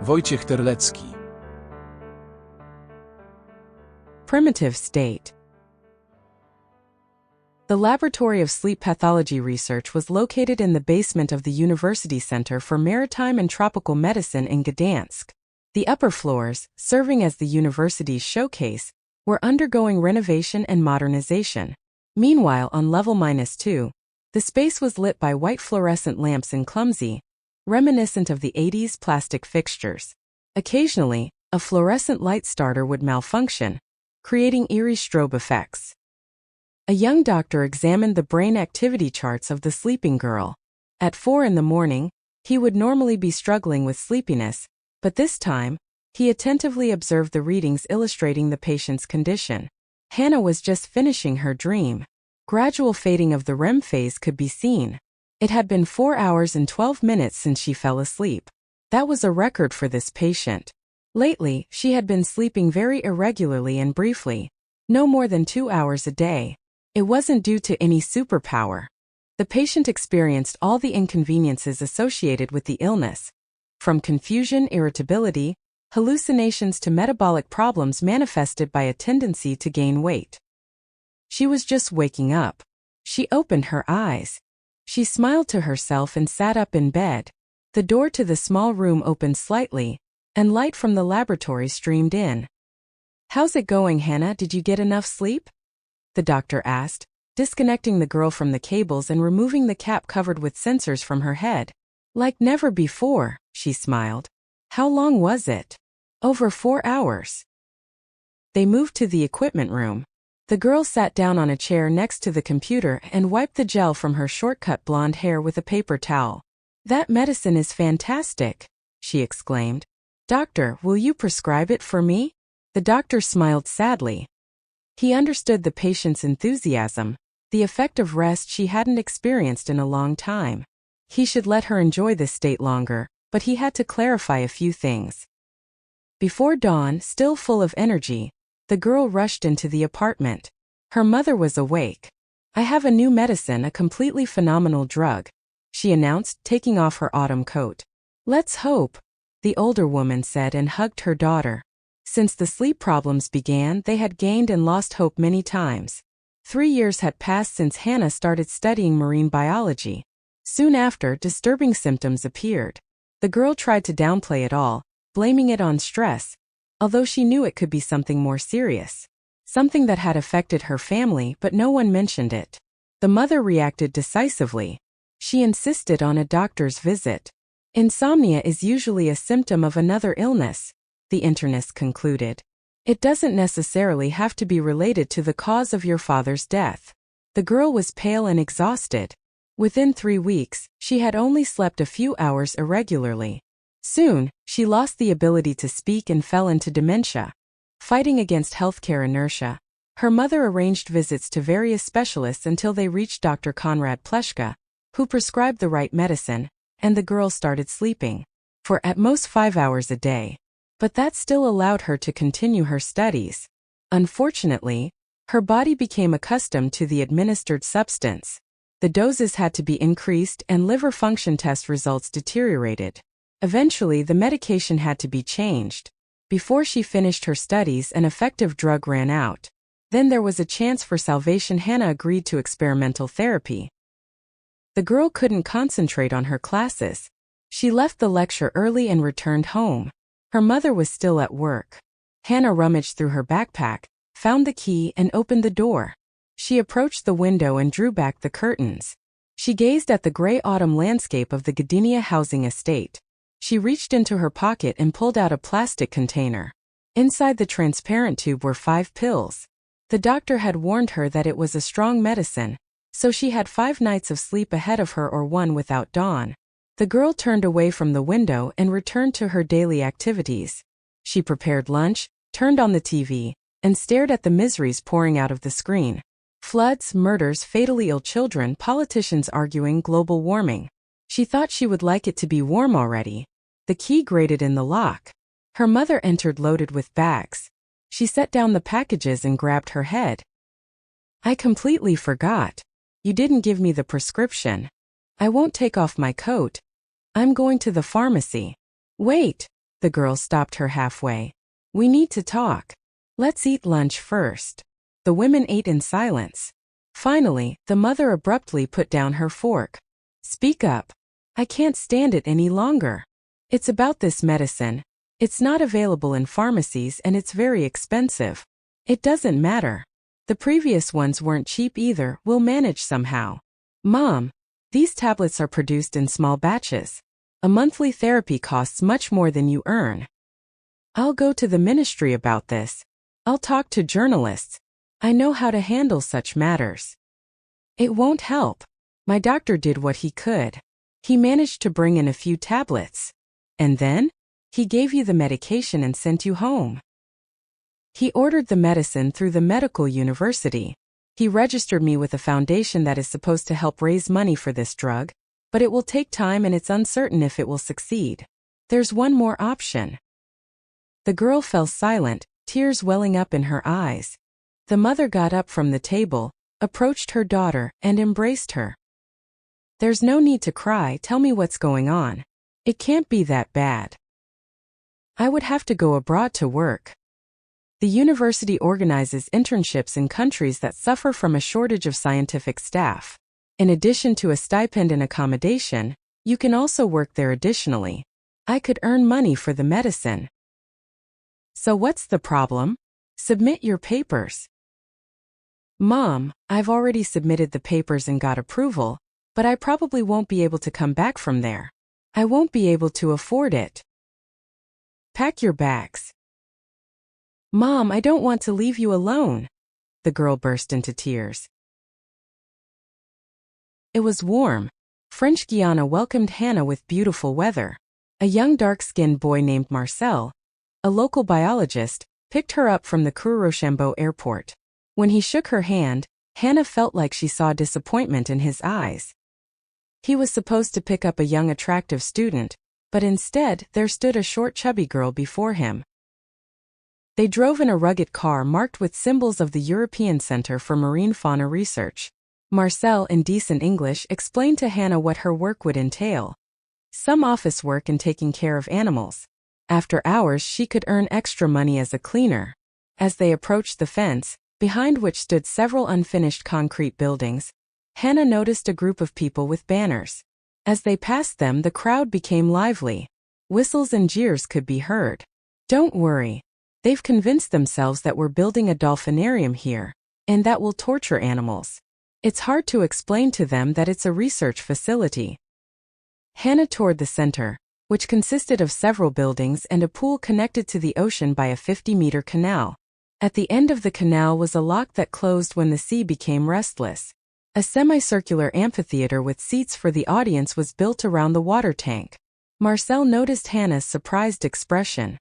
Wojciech Terlecki. Primitive state. The Laboratory of Sleep Pathology Research was located in the basement of the University Center for Maritime and Tropical Medicine in Gdansk. The upper floors, serving as the university's showcase, were undergoing renovation and modernization. Meanwhile, on level -2, the space was lit by white fluorescent lamps in clumsy, reminiscent of the 80s plastic fixtures. Occasionally, a fluorescent light starter would malfunction, creating eerie strobe effects. A young doctor examined the brain activity charts of the sleeping girl. At 4 in the morning, he would normally be struggling with sleepiness, but this time, he attentively observed the readings illustrating the patient's condition. Hannah was just finishing her dream. Gradual fading of the REM phase could be seen. It had been 4 hours and 12 minutes since she fell asleep. That was a record for this patient. Lately, she had been sleeping very irregularly and briefly, no more than 2 hours a day. It wasn't due to any superpower. The patient experienced all the inconveniences associated with the illness, from confusion, irritability, hallucinations to metabolic problems manifested by a tendency to gain weight. She was just waking up. She opened her eyes. She smiled to herself and sat up in bed. The door to the small room opened slightly, and light from the laboratory streamed in. "How's it going, Hannah? Did you get enough sleep?" the doctor asked, disconnecting the girl from the cables and removing the cap covered with sensors from her head. "Like never before," she smiled. "How long was it?" "Over 4 hours." They moved to the equipment room. The girl sat down on a chair next to the computer and wiped the gel from her short-cut blonde hair with a paper towel. "That medicine is fantastic," she exclaimed. "Doctor, will you prescribe it for me?" The doctor smiled sadly. He understood the patient's enthusiasm, the effect of rest she hadn't experienced in a long time. He should let her enjoy this state longer, but he had to clarify a few things. Before dawn, still full of energy, the girl rushed into the apartment. Her mother was awake. "I have a new medicine, a completely phenomenal drug," she announced, taking off her autumn coat. "Let's hope," the older woman said and hugged her daughter. Since the sleep problems began, they had gained and lost hope many times. 3 years had passed since Hannah started studying marine biology. Soon after, disturbing symptoms appeared. The girl tried to downplay it all, blaming it on stress, although she knew it could be something more serious. Something that had affected her family, but no one mentioned it. The mother reacted decisively. She insisted on a doctor's visit. "Insomnia is usually a symptom of another illness," the internist concluded. "It doesn't necessarily have to be related to the cause of your father's death." The girl was pale and exhausted. Within 3 weeks, she had only slept a few hours irregularly. Soon, she lost the ability to speak and fell into dementia. Fighting against healthcare inertia, her mother arranged visits to various specialists until they reached Dr. Konrad Pleshka, who prescribed the right medicine, and the girl started sleeping for at most 5 hours a day. But that still allowed her to continue her studies. Unfortunately, her body became accustomed to the administered substance. The doses had to be increased and liver function test results deteriorated. Eventually, the medication had to be changed. Before she finished her studies, an effective drug ran out. Then there was a chance for salvation. Hannah agreed to experimental therapy. The girl couldn't concentrate on her classes. She left the lecture early and returned home. Her mother was still at work. Hannah rummaged through her backpack, found the key, and opened the door. She approached the window and drew back the curtains. She gazed at the gray autumn landscape of the Gdynia housing estate. She reached into her pocket and pulled out a plastic container. Inside the transparent tube were 5 pills. The doctor had warned her that it was a strong medicine, so she had 5 nights of sleep ahead of her or one without dawn. The girl turned away from the window and returned to her daily activities. She prepared lunch, turned on the TV, and stared at the miseries pouring out of the screen. Floods, murders, fatally ill children, politicians arguing, global warming. She thought she would like it to be warm already. The key grated in the lock. Her mother entered loaded with bags. She set down the packages and grabbed her head. "I completely forgot. You didn't give me the prescription. I won't take off my coat. I'm going to the pharmacy." "Wait," The girl stopped her halfway. We need to talk. Let's eat lunch first. The women ate in silence. Finally, the mother abruptly put down her fork. Speak up. I can't stand it any longer. It's about this medicine. It's not available in pharmacies and it's very expensive. It doesn't matter. The previous ones weren't cheap either, we'll manage somehow. Mom, these tablets are produced in small batches. A monthly therapy costs much more than you earn. I'll go to the ministry about this. I'll talk to journalists. I know how to handle such matters. It won't help. My doctor did what he could. He managed to bring in a few tablets. And then? He gave you the medication and sent you home. He ordered the medicine through the medical university. He registered me with a foundation that is supposed to help raise money for this drug, but it will take time and it's uncertain if it will succeed. There's one more option. The girl fell silent, tears welling up in her eyes. The mother got up from the table, approached her daughter, and embraced her. There's no need to cry, tell me what's going on. It can't be that bad. I would have to go abroad to work. The university organizes internships in countries that suffer from a shortage of scientific staff. In addition to a stipend and accommodation, you can also work there additionally. I could earn money for the medicine. So what's the problem? Submit your papers. Mom, I've already submitted the papers and got approval, but I probably won't be able to come back from there. I won't be able to afford it. Pack your bags. Mom, I don't want to leave you alone. The girl burst into tears. It was warm. French Guiana welcomed Hannah with beautiful weather. A young dark-skinned boy named Marcel, a local biologist, picked her up from the Cour-Rochambeau airport. When he shook her hand, Hannah felt like she saw disappointment in his eyes. He was supposed to pick up a young attractive student, but instead there stood a short chubby girl before him. They drove in a rugged car marked with symbols of the European Center for Marine Fauna Research. Marcel, in decent English, explained to Hannah what her work would entail. Some office work and taking care of animals. After hours she could earn extra money as a cleaner. As they approached the fence, behind which stood several unfinished concrete buildings, Hannah noticed a group of people with banners. As they passed them, the crowd became lively. Whistles and jeers could be heard. Don't worry. They've convinced themselves that we're building a dolphinarium here, and that will torture animals. It's hard to explain to them that it's a research facility. Hannah toured the center, which consisted of several buildings and a pool connected to the ocean by a 50-meter canal. At the end of the canal was a lock that closed when the sea became restless. A semicircular amphitheater with seats for the audience was built around the water tank. Marcel noticed Hannah's surprised expression.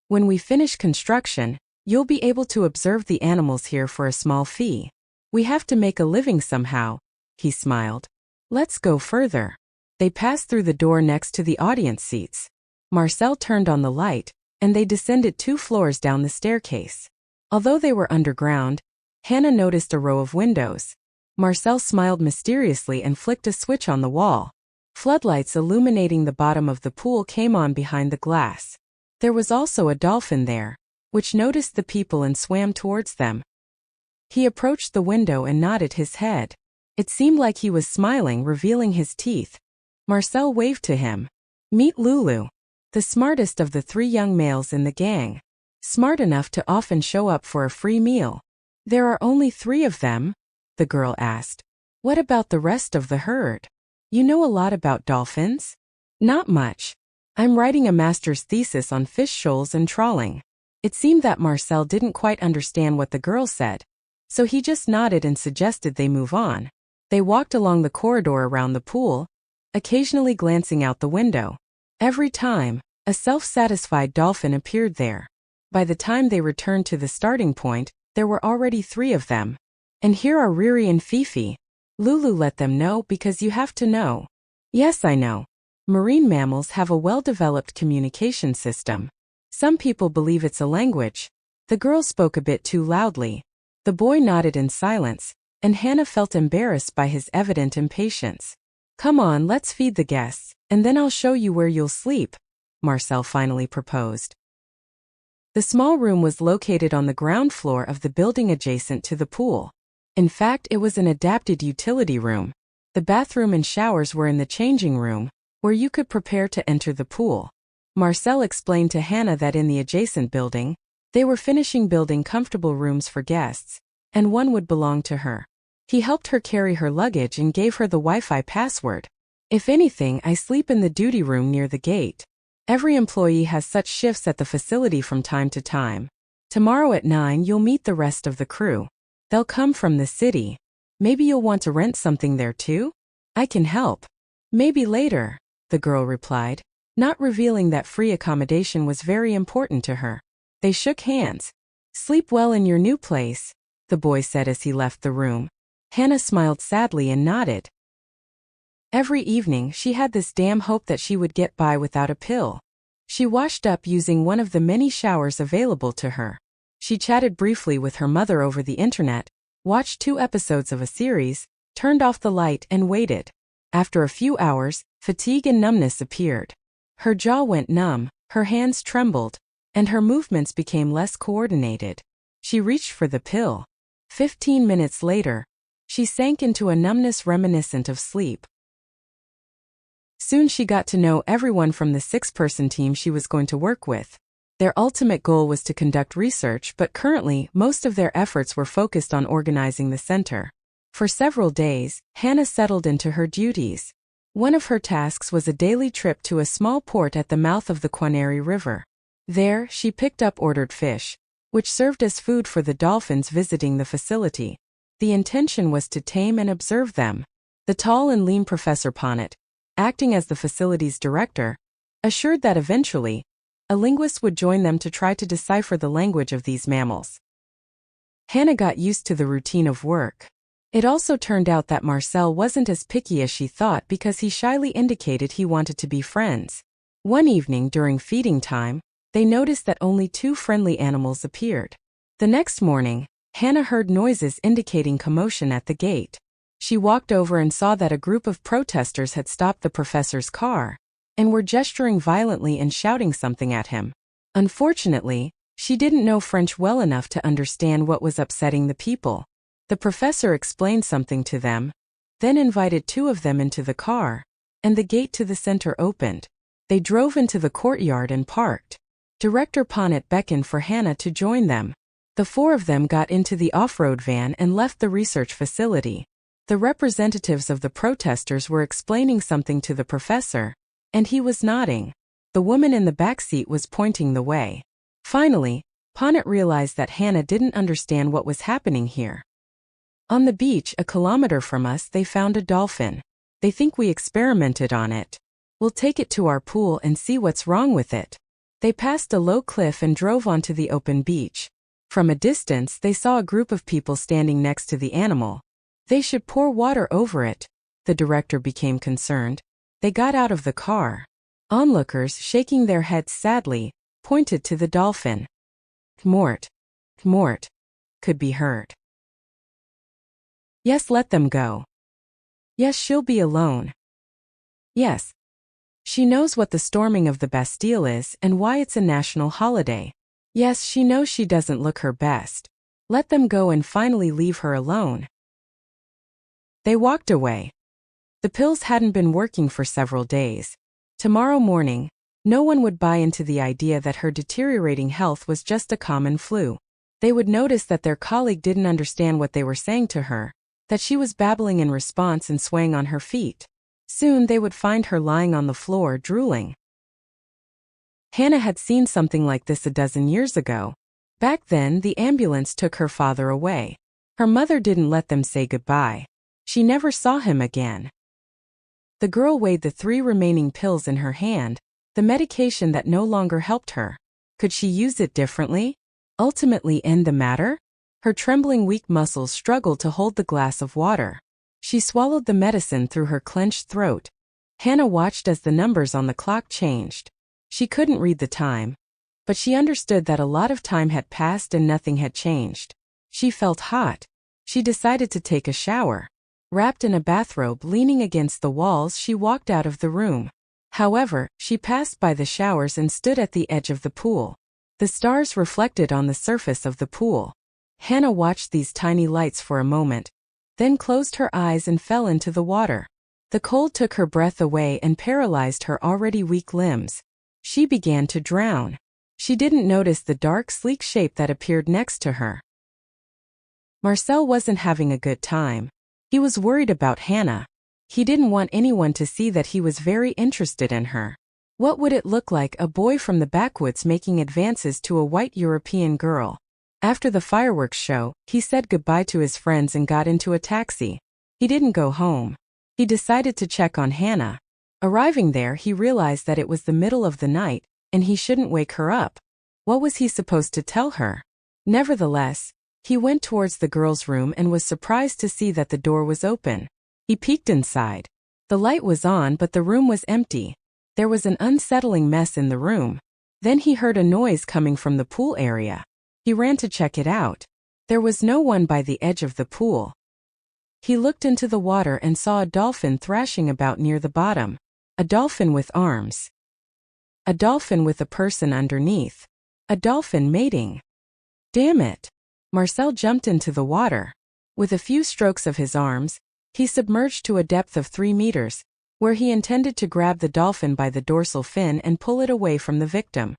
When we finish construction, you'll be able to observe the animals here for a small fee. We have to make a living somehow, he smiled. Let's go further. They passed through the door next to the audience seats. Marcel turned on the light, and they descended 2 floors down the staircase. Although they were underground, Hannah noticed a row of windows. Marcel smiled mysteriously and flicked a switch on the wall. Floodlights illuminating the bottom of the pool came on behind the glass. There was also a dolphin there, which noticed the people and swam towards them. He approached the window and nodded his head. It seemed like he was smiling, revealing his teeth. Marcel waved to him. Meet Lulu, the smartest of the 3 young males in the gang. Smart enough to often show up for a free meal. There are only 3 of them? The girl asked. What about the rest of the herd? You know a lot about dolphins? Not much. I'm writing a master's thesis on fish shoals and trawling. It seemed that Marcel didn't quite understand what the girl said, so he just nodded and suggested they move on. They walked along the corridor around the pool, occasionally glancing out the window. Every time, a self-satisfied dolphin appeared there. By the time they returned to the starting point, there were already 3 of them. And here are Riri and Fifi. Lulu let them know because you have to know. Yes, I know. Marine mammals have a well-developed communication system. Some people believe it's a language. The girl spoke a bit too loudly. The boy nodded in silence, and Hannah felt embarrassed by his evident impatience. Come on, let's feed the guests, and then I'll show you where you'll sleep. Marcel finally proposed. The small room was located on the ground floor of the building adjacent to the pool. In fact, it was an adapted utility room. The bathroom and showers were in the changing room, where you could prepare to enter the pool. Marcel explained to Hannah that in the adjacent building, they were finishing building comfortable rooms for guests, and one would belong to her. He helped her carry her luggage and gave her the Wi-Fi password. If anything, I sleep in the duty room near the gate. Every employee has such shifts at the facility from time to time. Tomorrow at 9 you'll meet the rest of the crew. They'll come from the city. Maybe you'll want to rent something there too? I can help. Maybe later, the girl replied, not revealing that free accommodation was very important to her. They shook hands. Sleep well in your new place, the boy said as he left the room. Hannah smiled sadly and nodded. Every evening she had this damn hope that she would get by without a pill. She washed up using one of the many showers available to her. She chatted briefly with her mother over the internet, watched 2 episodes of a series, turned off the light and waited. After a few hours, fatigue and numbness appeared. Her jaw went numb, her hands trembled, and her movements became less coordinated. She reached for the pill. 15 minutes later, she sank into a numbness reminiscent of sleep. Soon she got to know everyone from the 6-person team she was going to work with. Their ultimate goal was to conduct research, but currently, most of their efforts were focused on organizing the center. For several days, Hannah settled into her duties. One of her tasks was a daily trip to a small port at the mouth of the Quanary River. There, she picked up ordered fish, which served as food for the dolphins visiting the facility. The intention was to tame and observe them. The tall and lean Professor Ponnet, acting as the facility's director, assured that eventually, a linguist would join them to try to decipher the language of these mammals. Hannah got used to the routine of work. It also turned out that Marcel wasn't as picky as she thought because he shyly indicated he wanted to be friends. One evening during feeding time, they noticed that only 2 friendly animals appeared. The next morning, Hannah heard noises indicating commotion at the gate. She walked over and saw that a group of protesters had stopped the professor's car and were gesturing violently and shouting something at him. Unfortunately, she didn't know French well enough to understand what was upsetting the people. The professor explained something to them, then invited 2 of them into the car, and the gate to the center opened. They drove into the courtyard and parked. Director Ponnet beckoned for Hannah to join them. The 4 of them got into the off-road van and left the research facility. The representatives of the protesters were explaining something to the professor, and he was nodding. The woman in the back seat was pointing the way. Finally, Ponnet realized that Hannah didn't understand what was happening here. On the beach, a kilometer from us, they found a dolphin. They think we experimented on it. We'll take it to our pool and see what's wrong with it. They passed a low cliff and drove onto the open beach. From a distance, they saw a group of people standing next to the animal. They should pour water over it. The director became concerned. They got out of the car. Onlookers, shaking their heads sadly, pointed to the dolphin. Mort could be heard. Yes, let them go. Yes, she'll be alone. Yes. She knows what the storming of the Bastille is and why it's a national holiday. Yes, she knows she doesn't look her best. Let them go and finally leave her alone. They walked away. The pills hadn't been working for several days. Tomorrow morning, no one would buy into the idea that her deteriorating health was just a common flu. They would notice that their colleague didn't understand what they were saying to her, that she was babbling in response and swaying on her feet. Soon they would find her lying on the floor drooling. Hannah had seen something like this a dozen years ago. Back then, the ambulance took her father away. Her mother didn't let them say goodbye. She never saw him again. The girl weighed the 3 remaining pills in her hand, the medication that no longer helped her. Could she use it differently? Ultimately end the matter? Her trembling weak muscles struggled to hold the glass of water. She swallowed the medicine through her clenched throat. Hannah watched as the numbers on the clock changed. She couldn't read the time, but she understood that a lot of time had passed and nothing had changed. She felt hot. She decided to take a shower. Wrapped in a bathrobe leaning against the walls, she walked out of the room. However, she passed by the showers and stood at the edge of the pool. The stars reflected on the surface of the pool. Hannah watched these tiny lights for a moment, then closed her eyes and fell into the water. The cold took her breath away and paralyzed her already weak limbs. She began to drown. She didn't notice the dark, sleek shape that appeared next to her. Marcel wasn't having a good time. He was worried about Hannah. He didn't want anyone to see that he was very interested in her. What would it look like, a boy from the backwoods making advances to a white European girl? After the fireworks show, he said goodbye to his friends and got into a taxi. He didn't go home. He decided to check on Hannah. Arriving there, he realized that it was the middle of the night, and he shouldn't wake her up. What was he supposed to tell her? Nevertheless, he went towards the girl's room and was surprised to see that the door was open. He peeked inside. The light was on, but the room was empty. There was an unsettling mess in the room. Then he heard a noise coming from the pool area. He ran to check it out. There was no one by the edge of the pool. He looked into the water and saw a dolphin thrashing about near the bottom. A dolphin with arms. A dolphin with a person underneath. A dolphin mating. Damn it! Marcel jumped into the water. With a few strokes of his arms, he submerged to a depth of 3 meters, where he intended to grab the dolphin by the dorsal fin and pull it away from the victim.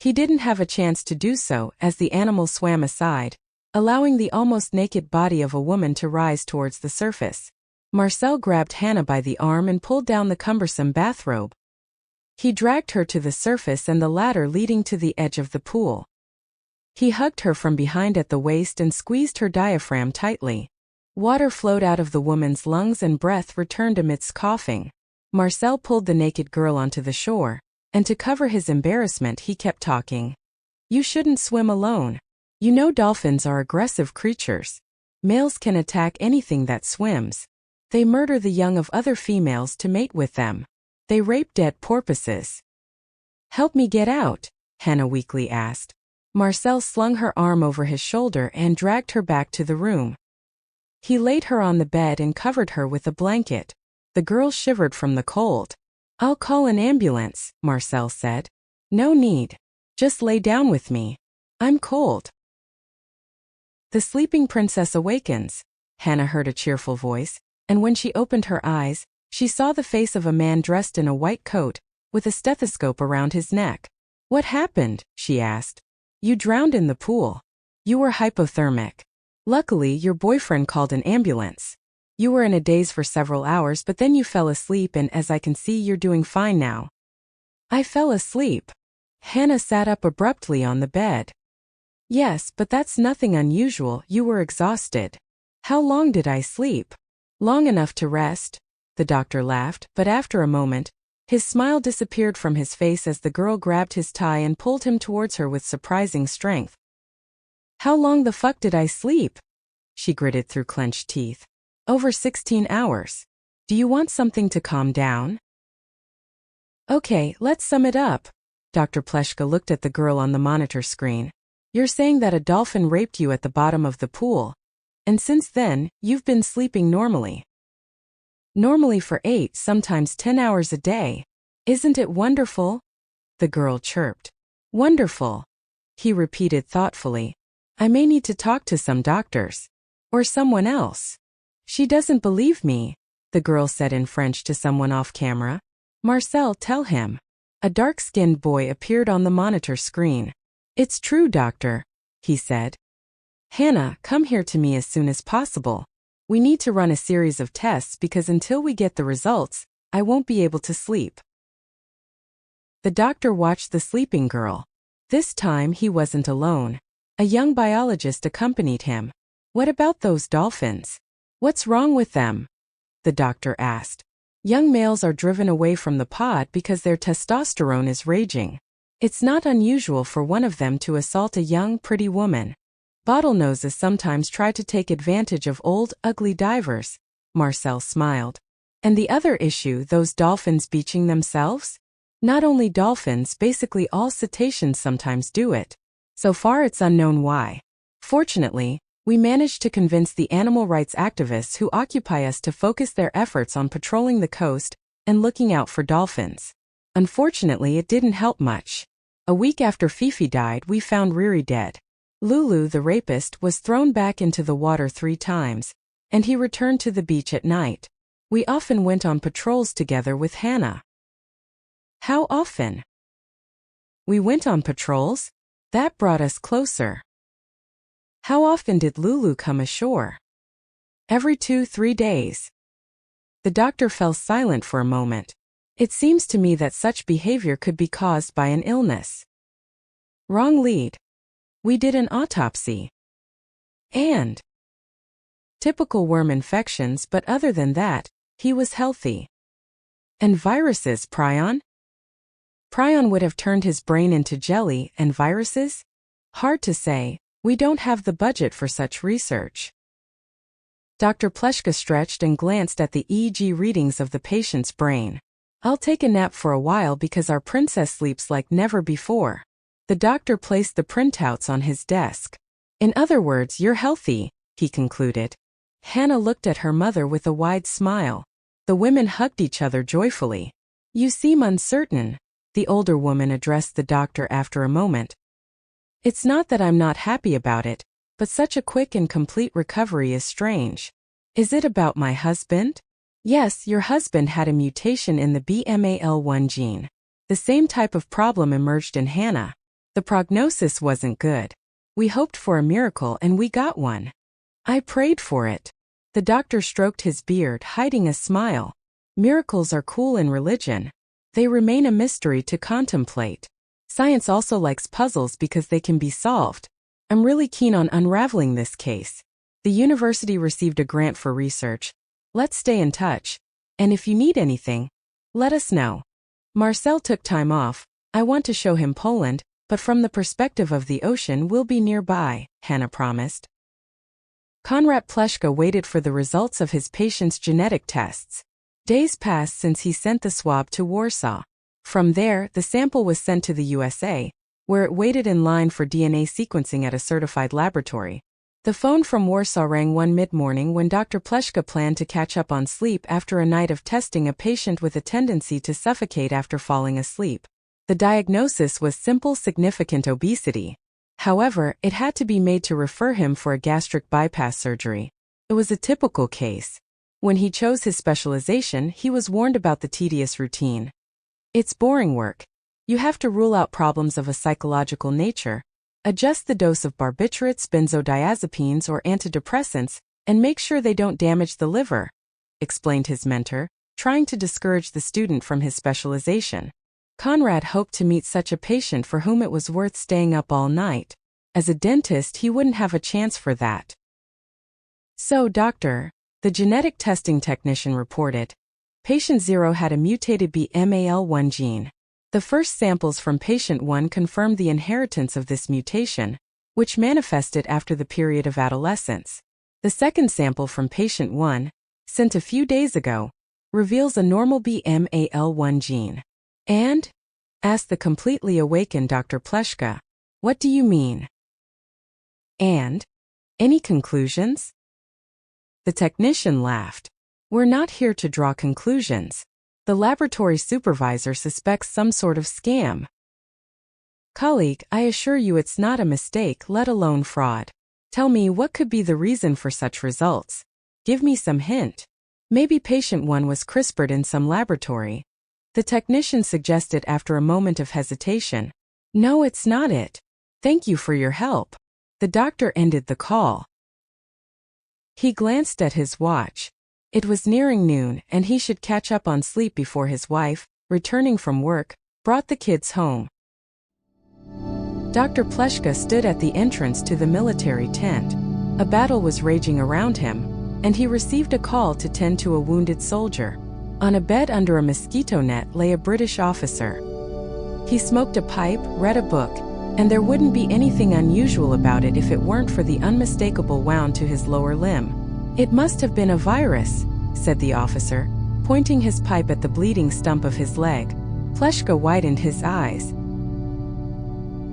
He didn't have a chance to do so as the animal swam aside, allowing the almost naked body of a woman to rise towards the surface. Marcel grabbed Hannah by the arm and pulled down the cumbersome bathrobe. He dragged her to the surface and the ladder leading to the edge of the pool. He hugged her from behind at the waist and squeezed her diaphragm tightly. Water flowed out of the woman's lungs and breath returned amidst coughing. Marcel pulled the naked girl onto the shore, and to cover his embarrassment he kept talking. You shouldn't swim alone. You know dolphins are aggressive creatures. Males can attack anything that swims. They murder the young of other females to mate with them. They rape dead porpoises. Help me get out, Hannah weakly asked. Marcel slung her arm over his shoulder and dragged her back to the room. He laid her on the bed and covered her with a blanket. The girl shivered from the cold. I'll call an ambulance, Marcel said. No need. Just lay down with me. I'm cold. The sleeping princess awakens, Hannah heard a cheerful voice, and when she opened her eyes, she saw the face of a man dressed in a white coat, with a stethoscope around his neck. What happened? She asked. You drowned in the pool. You were hypothermic. Luckily, your boyfriend called an ambulance. You were in a daze for several hours, but then you fell asleep, and as I can see, you're doing fine now. I fell asleep. Hannah sat up abruptly on the bed. Yes, but that's nothing unusual. You were exhausted. How long did I sleep? Long enough to rest. The doctor laughed, but after a moment, his smile disappeared from his face as the girl grabbed his tie and pulled him towards her with surprising strength. How long the fuck did I sleep? She gritted through clenched teeth. Over 16 hours. Do you want something to calm down? Okay, let's sum it up. Dr. Pleshka looked at the girl on the monitor screen. You're saying that a dolphin raped you at the bottom of the pool. And since then, you've been sleeping normally. Normally for 8, sometimes 10 hours a day. Isn't it wonderful? The girl chirped. Wonderful. He repeated thoughtfully. I may need to talk to some doctors. Or someone else. She doesn't believe me, the girl said in French to someone off camera. Marcel, tell him. A dark-skinned boy appeared on the monitor screen. It's true, doctor, he said. Hannah, come here to me as soon as possible. We need to run a series of tests because until we get the results, I won't be able to sleep. The doctor watched the sleeping girl. This time he wasn't alone. A young biologist accompanied him. What about those dolphins? What's wrong with them? The doctor asked. Young males are driven away from the pod because their testosterone is raging. It's not unusual for one of them to assault a young, pretty woman. Bottlenoses sometimes try to take advantage of old, ugly divers. Marcel smiled. And the other issue, those dolphins beaching themselves? Not only dolphins, basically all cetaceans sometimes do it. So far it's unknown why. Fortunately, we managed to convince the animal rights activists who occupy us to focus their efforts on patrolling the coast and looking out for dolphins. Unfortunately, it didn't help much. A week after Fifi died, we found Riri dead. Lulu, the rapist, was thrown back into the water 3 times, and he returned to the beach at night. We often went on patrols together with Hannah. How often? We went on patrols? That brought us closer. How often did Lulu come ashore? Every 2-3 days. The doctor fell silent for a moment. It seems to me that such behavior could be caused by an illness. Wrong lead. We did an autopsy. And typical worm infections, but other than that, he was healthy. And viruses, prion? Prion would have turned his brain into jelly, and viruses? Hard to say, we don't have the budget for such research. Dr. Pleshka stretched and glanced at the EEG readings of the patient's brain. I'll take a nap for a while because our princess sleeps like never before. The doctor placed the printouts on his desk. In other words, you're healthy, he concluded. Hannah looked at her mother with a wide smile. The women hugged each other joyfully. You seem uncertain, the older woman addressed the doctor after a moment. It's not that I'm not happy about it, but such a quick and complete recovery is strange. Is it about my husband? Yes, your husband had a mutation in the BMAL1 gene. The same type of problem emerged in Hannah. The prognosis wasn't good. We hoped for a miracle and we got one. I prayed for it. The doctor stroked his beard, hiding a smile. Miracles are cool in religion. They remain a mystery to contemplate. Science also likes puzzles because they can be solved. I'm really keen on unraveling this case. The university received a grant for research. Let's stay in touch. And if you need anything, let us know. Marcel took time off. I want to show him Poland, but from the perspective of the ocean we'll be nearby, Hannah promised. Konrad Pleshka waited for the results of his patient's genetic tests. Days passed since he sent the swab to Warsaw. From there, the sample was sent to the USA, where it waited in line for DNA sequencing at a certified laboratory. The phone from Warsaw rang one mid-morning when Dr. Pleshka planned to catch up on sleep after a night of testing a patient with a tendency to suffocate after falling asleep. The diagnosis was simple significant obesity. However, it had to be made to refer him for a gastric bypass surgery. It was a typical case. When he chose his specialization, he was warned about the tedious routine. It's boring work. You have to rule out problems of a psychological nature, adjust the dose of barbiturates, benzodiazepines, or antidepressants, and make sure they don't damage the liver, explained his mentor, trying to discourage the student from his specialization. Konrad hoped to meet such a patient for whom it was worth staying up all night. As a dentist, he wouldn't have a chance for that. So, doctor, the genetic testing technician reported, patient 0 had a mutated BMAL1 gene. The first samples from patient 1 confirmed the inheritance of this mutation, which manifested after the period of adolescence. The second sample from patient 1, sent a few days ago, reveals a normal BMAL1 gene. And? Asked the completely awakened Dr. Pleshka. What do you mean? And? Any conclusions? The technician laughed. We're not here to draw conclusions. The laboratory supervisor suspects some sort of scam. Colleague, I assure you it's not a mistake, let alone fraud. Tell me, what could be the reason for such results? Give me some hint. Maybe patient 1 was CRISPRed in some laboratory. The technician suggested after a moment of hesitation. No, it's not it. Thank you for your help. The doctor ended the call. He glanced at his watch. It was nearing noon, and he should catch up on sleep before his wife, returning from work, brought the kids home. Dr. Pleshka stood at the entrance to the military tent. A battle was raging around him, and he received a call to tend to a wounded soldier. On a bed under a mosquito net lay a British officer. He smoked a pipe, read a book, and there wouldn't be anything unusual about it if it weren't for the unmistakable wound to his lower limb. It must have been a virus, said the officer, pointing his pipe at the bleeding stump of his leg. Pleshka widened his eyes.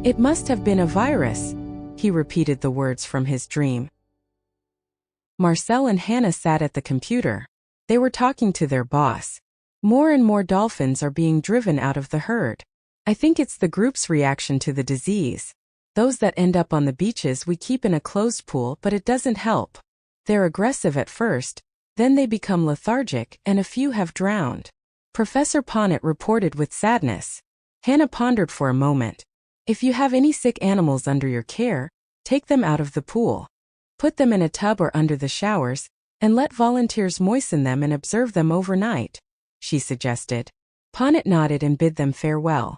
It must have been a virus, he repeated the words from his dream. Marcel and Hannah sat at the computer. They were talking to their boss. More and more dolphins are being driven out of the herd. I think it's the group's reaction to the disease. Those that end up on the beaches we keep in a closed pool, but it doesn't help. They're aggressive at first, then they become lethargic, and a few have drowned. Professor Ponnet reported with sadness. Hannah pondered for a moment. If you have any sick animals under your care, take them out of the pool. Put them in a tub or under the showers, and let volunteers moisten them and observe them overnight, she suggested. Ponnet nodded and bid them farewell.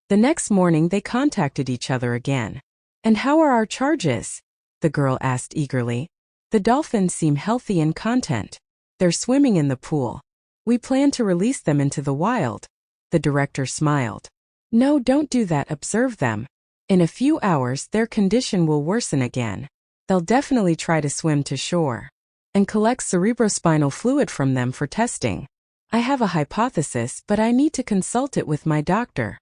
The next morning they contacted each other again. "And how are our charges?" the girl asked eagerly. "The dolphins seem healthy and content. They're swimming in the pool. We plan to release them into the wild." The director smiled. "No, don't do that, observe them. In a few hours their condition will worsen again. They'll definitely try to swim to shore. And collect cerebrospinal fluid from them for testing. I have a hypothesis, but I need to consult it with my doctor."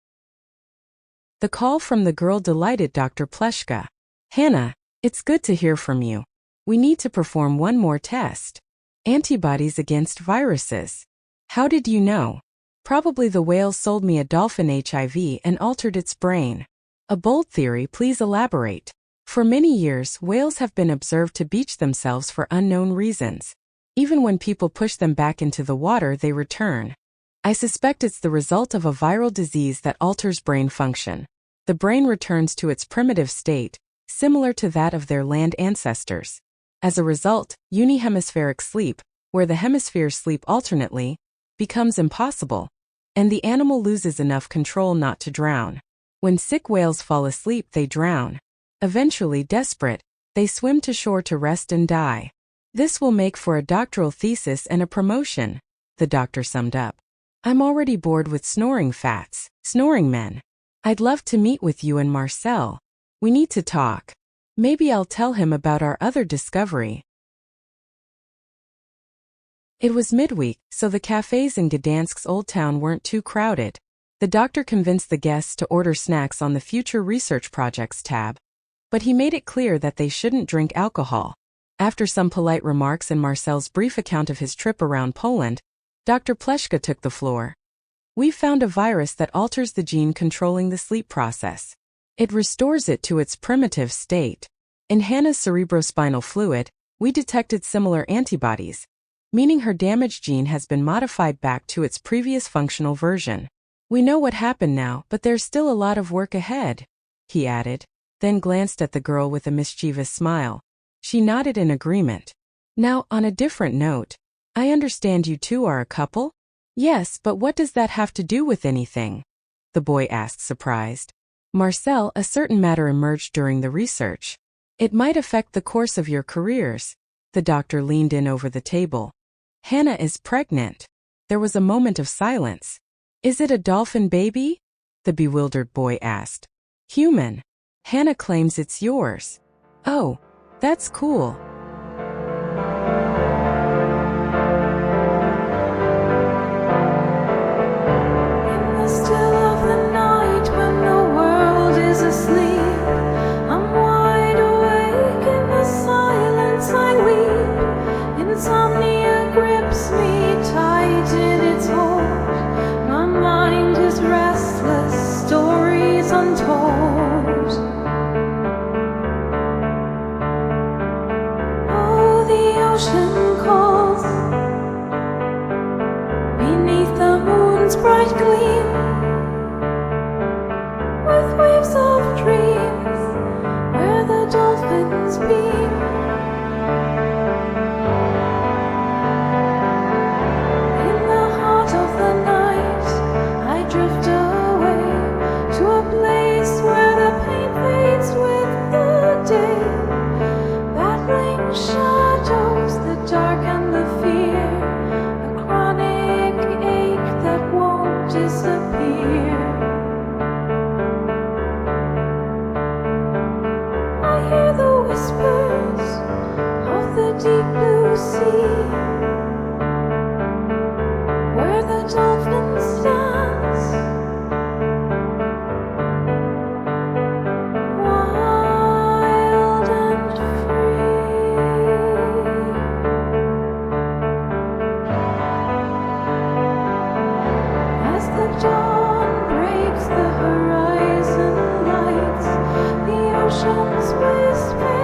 The call from the girl delighted Dr. Pleshka. "Hannah, it's good to hear from you. We need to perform one more test. Antibodies against viruses. How did you know?" "Probably the whale sold me a dolphin HIV and altered its brain." "A bold theory, please elaborate." "For many years, whales have been observed to beach themselves for unknown reasons. Even when people push them back into the water, they return. I suspect it's the result of a viral disease that alters brain function. The brain returns to its primitive state, similar to that of their land ancestors. As a result, unihemispheric sleep, where the hemispheres sleep alternately, becomes impossible, and the animal loses enough control not to drown. When sick whales fall asleep, they drown. Eventually, desperate, they swim to shore to rest and die. This will make for a doctoral thesis and a promotion," the doctor summed up. "I'm already bored with snoring men. I'd love to meet with you and Marcel. We need to talk. Maybe I'll tell him about our other discovery." It was midweek, so the cafes in Gdansk's Old Town weren't too crowded. The doctor convinced the guests to order snacks on the Future Research Projects tab. But he made it clear that they shouldn't drink alcohol. After some polite remarks and Marcel's brief account of his trip around Poland, Dr. Pleshka took the floor. "We found a virus that alters the gene controlling the sleep process. It restores it to its primitive state. In Hannah's cerebrospinal fluid, we detected similar antibodies, meaning her damaged gene has been modified back to its previous functional version. We know what happened now, but there's still a lot of work ahead," he added, then glanced at the girl with a mischievous smile. She nodded in agreement. "Now, on a different note, I understand you two are a couple?" "Yes, but what does that have to do with anything?" the boy asked, surprised. "Marcel, a certain matter emerged during the research. It might affect the course of your careers." The doctor leaned in over the table. "Hannah is pregnant." There was a moment of silence. "Is it a dolphin baby?" the bewildered boy asked. "Human. Hannah claims it's yours." "Oh, that's cool." In the still of the night when the world is asleep, I'm wide awake in the silence I weep. Insomnia grips me tight in its hold. My mind is restless, stories untold. Oh, the ocean calls beneath the moon's bright gleam, with waves of dreams where the dolphins beam. In the heart of the night, I drift away to a place where the pain fades with the day, battling shadows, the dark and the fear, a chronic ache that won't disappear. I hear the whispers of the deep blue sea, where the dolphin stands, wild and free. just whisper